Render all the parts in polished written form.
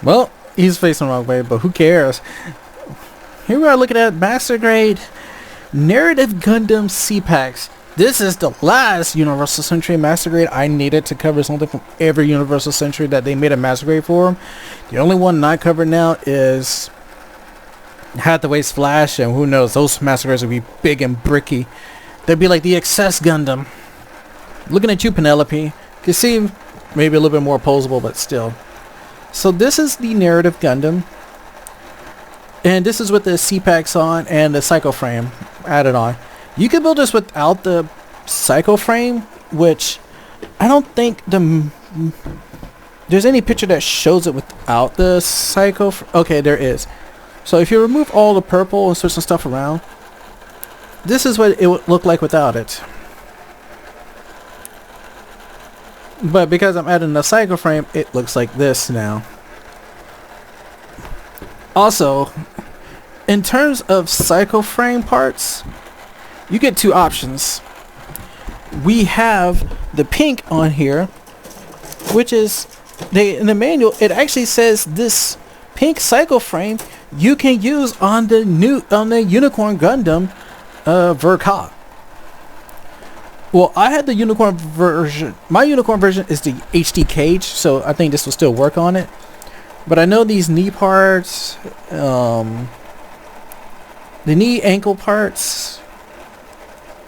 Well, he's facing the wrong way, but who cares? Here we are looking at Master Grade Narrative Gundam C-Packs. This is the last Universal Century Master Grade I needed to cover something from every Universal Century that they made a Master Grade for. The only one not covered now is Hathaway's Flash, and who knows, those Master Grades will be big and bricky. They'd be like the Excess Gundam. Looking at you, Penelope. You can see maybe a little bit more posable, but still. So this is the Narrative Gundam. And this is with the C-Packs on and the Psycho Frame added on. You can build this without the Psycho Frame, which I don't think there's any picture that shows it without the Psycho. Okay, there is. So if you remove all the purple and switch some stuff around, this is what it would look like without it. But because I'm adding the Psycho Frame, it looks like this now. Also, in terms of Psycho Frame parts, you get two options. We have the pink on here, which is in the manual. It actually says this pink Psycho Frame you can use on the Unicorn Gundam Verka. Well, I had the Unicorn version. My Unicorn version is the HD cage, so I think this will still work on it. But I know these knee parts, the knee ankle parts,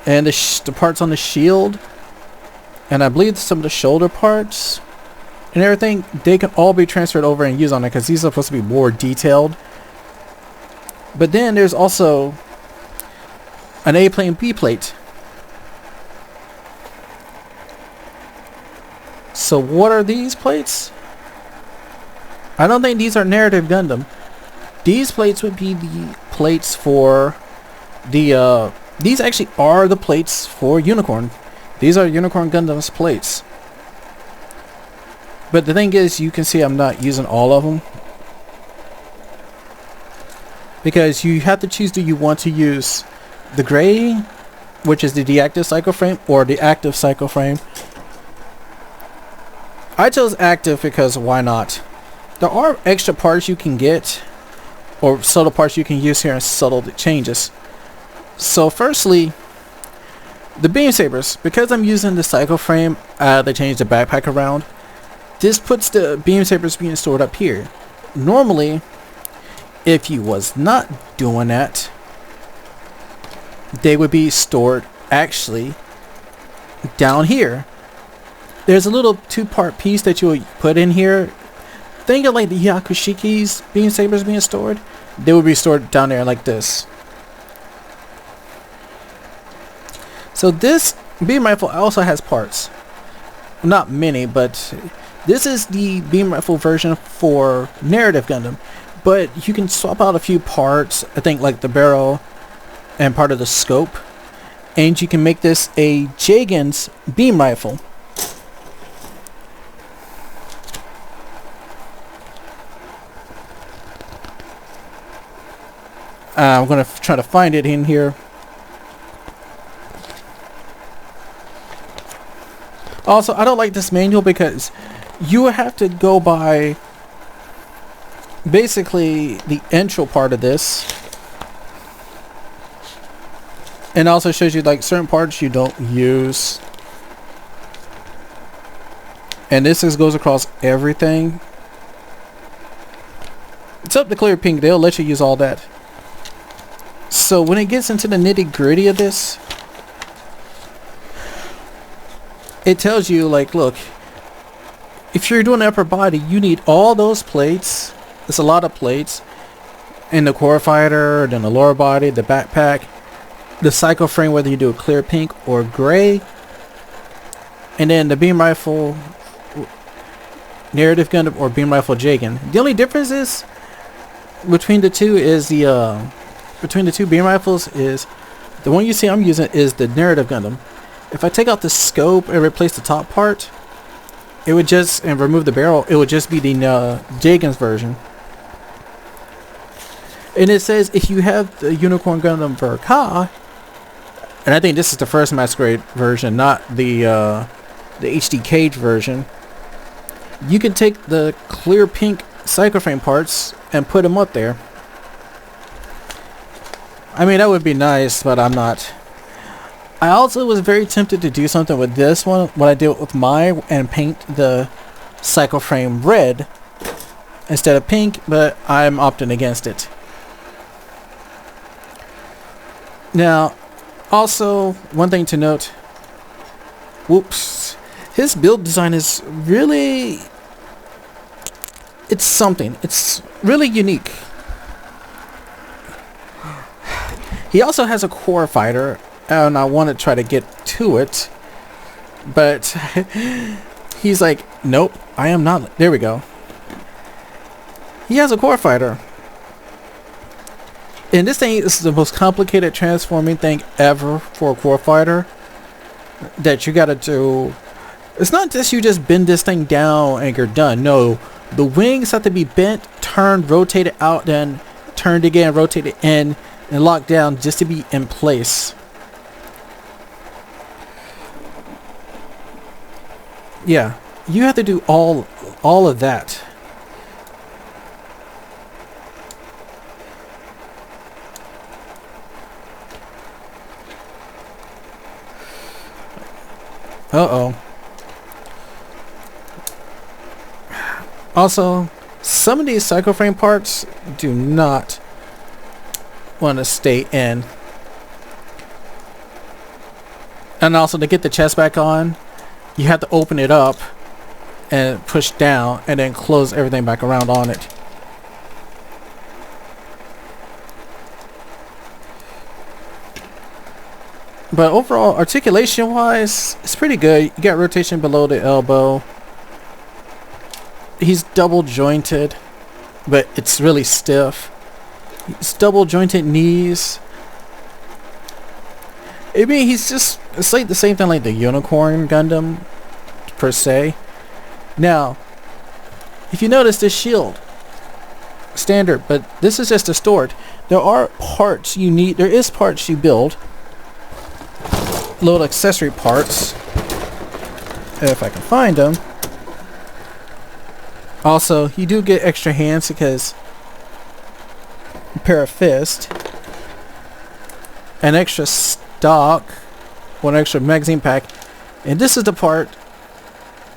and the parts on the shield, and I believe some of the shoulder parts and everything, they can all be transferred over and used on it because these are supposed to be more detailed. But then there's also an A plate and B plate. So what are these plates? I don't think these are Narrative Gundam. These plates would be the plates for the these actually are the plates for Unicorn. These are Unicorn Gundam's plates. But the thing is, you can see I'm not using all of them, because you have to choose, do you want to use the gray, which is the deactive Psycho Frame, or the active Psycho Frame. I chose active because why not? There are extra parts you can get, or subtle parts you can use here and subtle changes. So firstly, the beam sabers, because I'm using the Psycho Frame, they changed the backpack around. This puts the beam sabers being stored up here. Normally, if you was not doing that, they would be stored actually down here. There's a little two-part piece that you would put in here. Think of like the Yakushiki's beam sabers being stored. They would be stored down there like this. So this beam rifle also has parts. Not many, but this is the beam rifle version for Narrative Gundam. But you can swap out a few parts, I think like the barrel and part of the scope. And you can make this a Jagen's beam rifle. I'm going to try to find it in here. Also, I don't like this manual because you have to go by basically the intro part of this. And also shows you like certain parts you don't use. And this goes across everything. It's up to clear pink. They'll let you use all that. So when it gets into the nitty gritty of this, it tells you like, look, if you're doing the upper body, you need all those plates. It's a lot of plates. And the core fighter, then the lower body, the backpack, the Psycho Frame, whether you do a clear pink or gray, and then the beam rifle Narrative Gundam or beam rifle Jagen. The only difference is between the two is between the two beam rifles is the one you see I'm using is the Narrative Gundam. If I take out the scope and replace the top part, it would just, and remove the barrel, it would just be the Jagen's version. And it says if you have the Unicorn Gundam Verka, and I think this is the first Masquerade version, not the HD Cage version, you can take the clear pink cycloframe parts and put them up there. I mean, that would be nice, but I'm not. I also was very tempted to do something with this one, what I did with mine, and paint the cycloframe red instead of pink, but I'm opting against it. Now, also, one thing to note, whoops, his build design is really, it's something. It's really unique. He also has a core fighter, and I want to try to get to it, but he's like, nope, I am not. There we go. He has a core fighter. And this thing is the most complicated transforming thing ever for a core fighter that you gotta do. It's not just you just bend this thing down and you're done. No, the wings have to be bent, turned, rotated out, then turned again, rotated in, and locked down just to be in place. Yeah, you have to do all of that. Uh-oh. Also, some of these cycloframe parts do not want to stay in. And also, to get the chest back on, you have to open it up and push down and then close everything back around on it. But overall, articulation wise, it's pretty good. You got rotation below the elbow. He's double jointed, but it's really stiff. It's double jointed knees. I mean, it's like the same thing like the Unicorn Gundam, per se. Now, if you notice this shield, standard, but this is just distorted. There are parts you need, there is parts you build. Little accessory parts, if I can find them. Also, you do get extra hands because a pair of fists, an extra stock, one extra magazine pack, and this is the part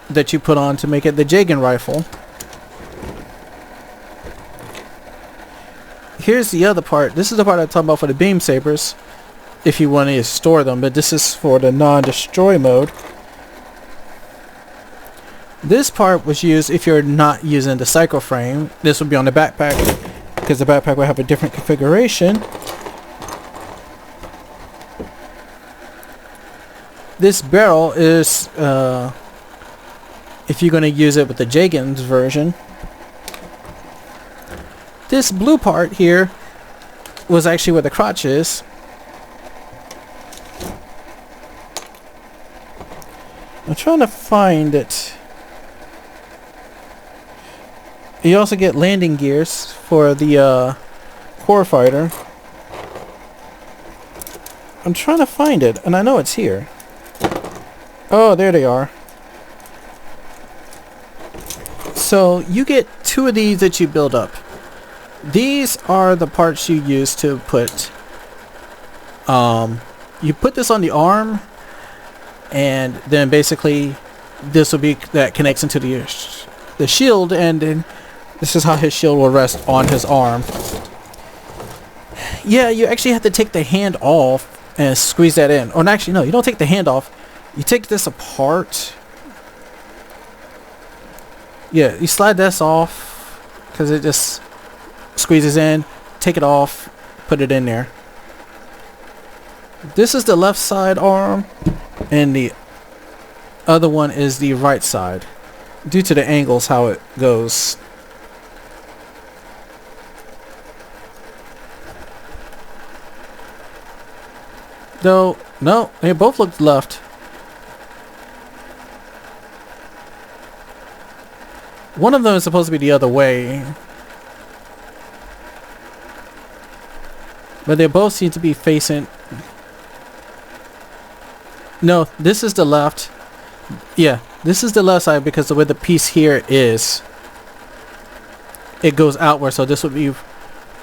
that you put on to make it the Jagan rifle. Here's the other part. This is the part I'm talking about for the beam sabers, if you want to store them, but this is for the non-destroy mode. This part was used if you're not using the cycle frame. This will be on the backpack because the backpack will have a different configuration. This barrel is if you're going to use it with the Jagan's version. This blue part here was actually where the crotch is. I'm trying to find it. You also get landing gears for the core fighter. I'm trying to find it, and I know it's here. Oh, there they are. So you get two of these that you build up. These are the parts you use to put. You put this on the arm. And then basically this will be that connects into the shield, and then this is how his shield will rest on his arm. Yeah, you actually have to take the hand off and squeeze that in. Or actually, no, you don't take the hand off. You take this apart. Yeah, you slide this off because it just squeezes in. Take it off, put it in there. This is the left side arm, and the other one is the right side, due to the angles how it goes. Though, no, they both look left. One of them is supposed to be the other way, but they both seem to be facing. No, this is the left. Yeah, this is the left side because the way the piece here is. it goes outward, so this would be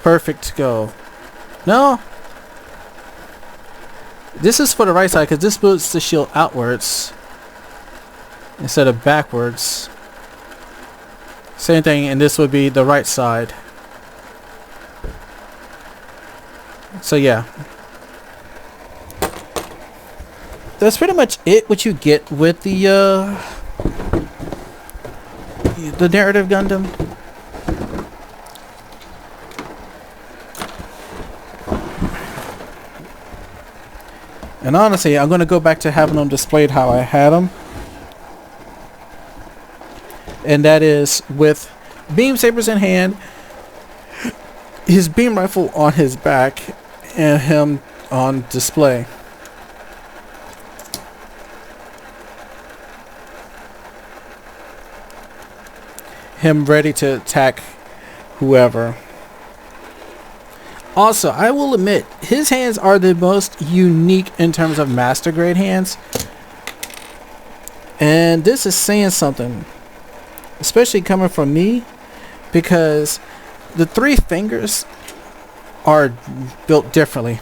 perfect to go. No, this is for the right side because this moves the shield outwards instead of backwards. Same thing, and this would be the right side. So yeah, that's pretty much it. What you get with the Narrative Gundam. And honestly, I'm gonna go back to having them displayed how I had them, and that is with beam sabers in hand, his beam rifle on his back, and him on display. Him ready to attack whoever. Also, I will admit, his hands are the most unique in terms of master grade hands. And this is saying something, especially coming from me, because the 3 fingers are built differently.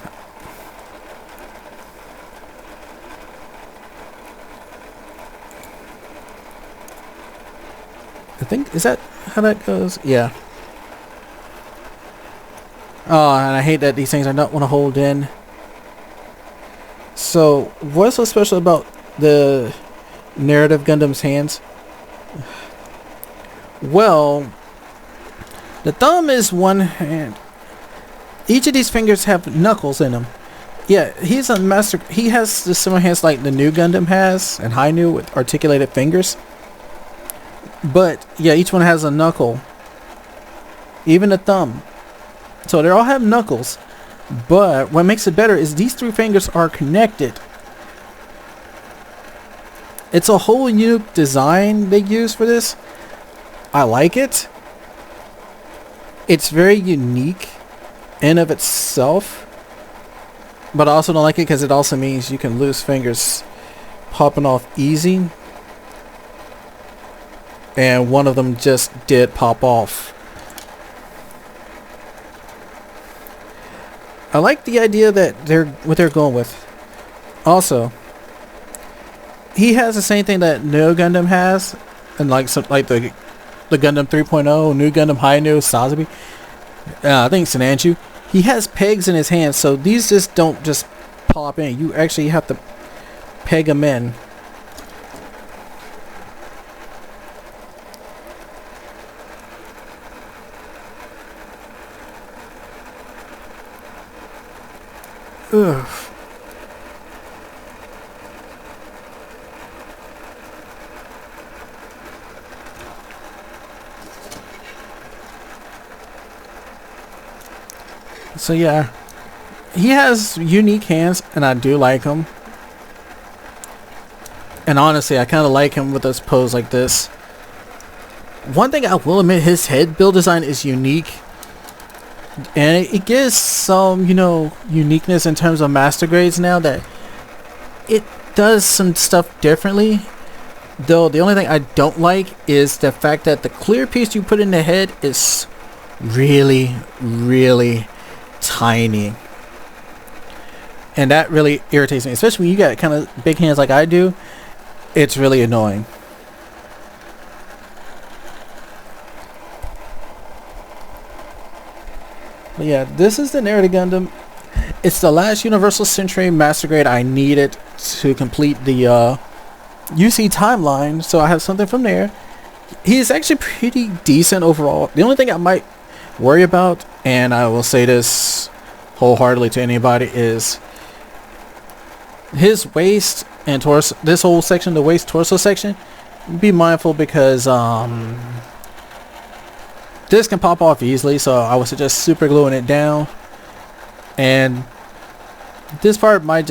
I think, is that how that goes? Yeah. Oh, and I hate that these things I don't want to hold in. So, what's so special about the Narrative Gundam's hands? Well, the thumb is one hand. Each of these fingers have knuckles in them. Yeah, he's a master. He has the similar hands like the new Gundam has, and Hainu with articulated fingers. But yeah, each one has a knuckle. Even the thumb. So they all have knuckles. But what makes it better is these 3 fingers are connected. It's a whole new design they use for this. I like it. It's very unique in of itself. But I also don't like it because it also means you can lose fingers popping off easy. And one of them just did pop off. I like the idea that what they're going with. Also, he has the same thing that Neo Gundam has, and like the Gundam 3.0, New Gundam Hainu, Sazabi, I think Sinanchu. He has pegs in his hands, so these just don't just pop in. You actually have to peg them in. Ugh. So yeah, he has unique hands, and I do like him. And honestly, I kind of like him with this pose like this. One thing I will admit, his head build design is unique. And it gives some, you know, uniqueness in terms of master grades now, that it does some stuff differently. Though the only thing I don't like is the fact that the clear piece you put in the head is really, really tiny. And that really irritates me, especially when you got kind of big hands like I do. It's really annoying. But yeah, this is the Narrative Gundam. It's the last Universal Century Master Grade I needed to complete the UC timeline, so I have something from there. He's actually pretty decent overall. The only thing I might worry about, and I will say this wholeheartedly to anybody, is his waist and torso. This whole section, the waist torso section, be mindful because this can pop off easily, so I would suggest super gluing it down. And this part might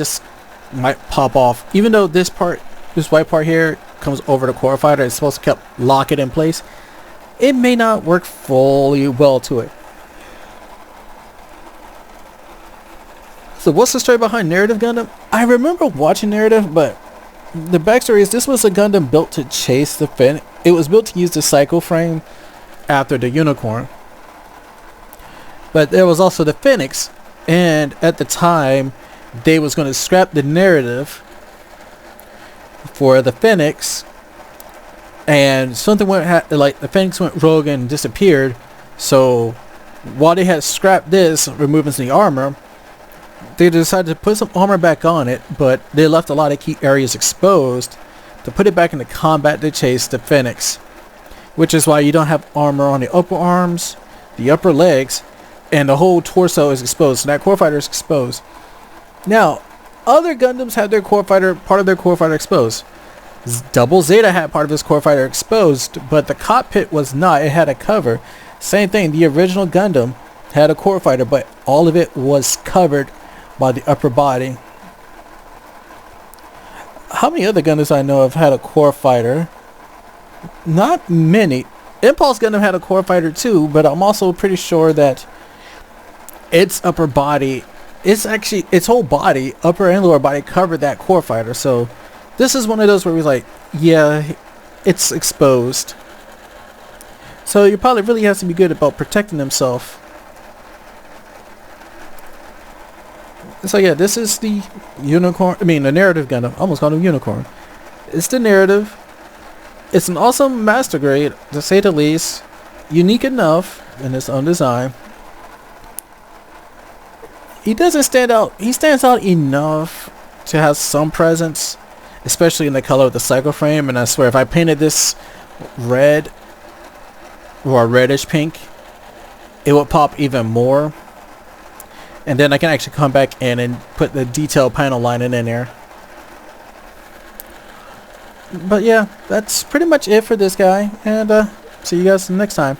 pop off, even though this white part here comes over the core fighter. It's supposed to lock it in place. It may not work fully well to it. So what's the story behind Narrative Gundam? I remember watching Narrative, but the backstory is this was a Gundam built to chase the Finn. It was built to use the cycle frame after the Unicorn. But there was also the Phoenix, and at the time, they was going to scrap the narrative for the Phoenix, and something went like the Phoenix went rogue and disappeared. So while they had scrapped this, removing the armor, they decided to put some armor back on it, but they left a lot of key areas exposed to put it back into combat to chase the Phoenix, which is why you don't have armor on the upper arms, the upper legs, and the whole torso is exposed. So that core fighter is exposed. Now, other Gundams had their core fighter, part of their core fighter exposed. Double Zeta had part of his core fighter exposed, but the cockpit was not. It had a cover. Same thing, the original Gundam had a core fighter, but all of it was covered by the upper body. How many other Gundams I know of had a core fighter? Not many. Impulse Gundam had a core fighter too, but I'm also pretty sure that its upper body, its whole body, upper and lower body, covered that core fighter. So this is one of those where we're like, yeah, it's exposed. So you probably really has to be good about protecting himself. So yeah, this is the unicorn. I mean, the narrative Gundam. I almost called him unicorn. It's the narrative. It's an awesome master grade, to say the least. Unique enough in its own design. He doesn't stand out. He stands out enough to have some presence, especially in the color of the cycle frame. And I swear, if I painted this red or a reddish pink, it would pop even more. And then I can actually come back in and put the detail panel lining in there. But yeah, that's pretty much it for this guy. And see you guys next time.